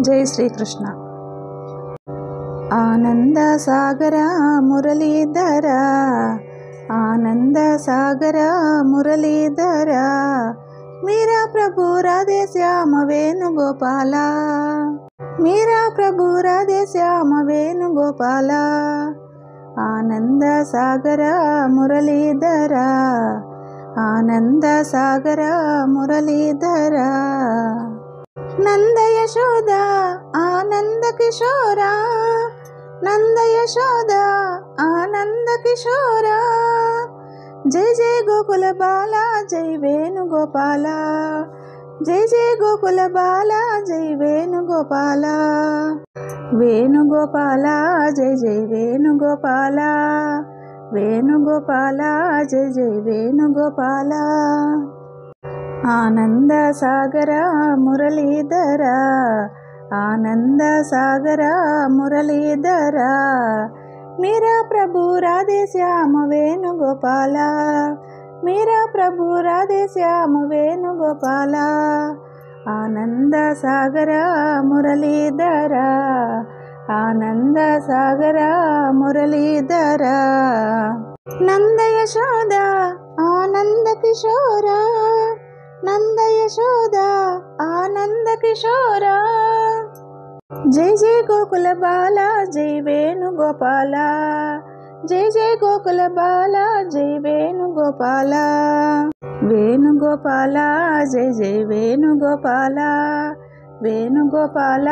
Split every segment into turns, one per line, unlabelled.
జై శ్రీకృష్ణ. ఆనంద సాగర మురళీధర, ఆనంద సాగర మురళీధర, మీరా ప్రభు రాధే శ్యామ వేణుగోపాల, మీరా ప్రభు రాధే శ్యామ వేణుగోపాల. ఆనంద సాగర మురళీధర, ఆనంద సాగర మురళీధర. నంద యశోద ఆనంద కిశోరా, నంద యశోద ఆనంద కిశోరా, జై జై గోకుల బాల జై వేణుగోపాల, జై జై గోకుల బాల జై వేణుగోపాల. వేణుగోపాల జై జై వేణుగోపాల, వేణుగోపాల జై జై వేణుగోపాల. ఆనంద సాగర మురళీధర, ఆనంద సాగర మురళీధర, మీరా ప్రభు రాధే శ్యామ వేణుగోపాల, మీరా ప్రభు రాధే శ్యామ వేణుగోపాల. ఆనంద సాగర మురళీధర, ఆనంద సాగర మురళీధర. నంద యశోద ఆనంద కిశోరా, నంద యశోద ఆనంద కిశోరా, జై జై గోకుల బాల జై వేణుగోపాల, జై జై గోకుల బాల జై వేణుగోపాల. వేణుగోపాల జై జై వేణుగోపాల, వేణుగోపాల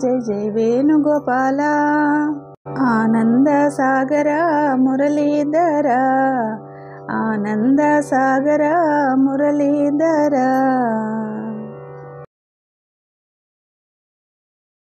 జై జై వేణుగోపాల. ఆనంద సాగర మురళీధర, ఆనంద సాగర మురళీధర.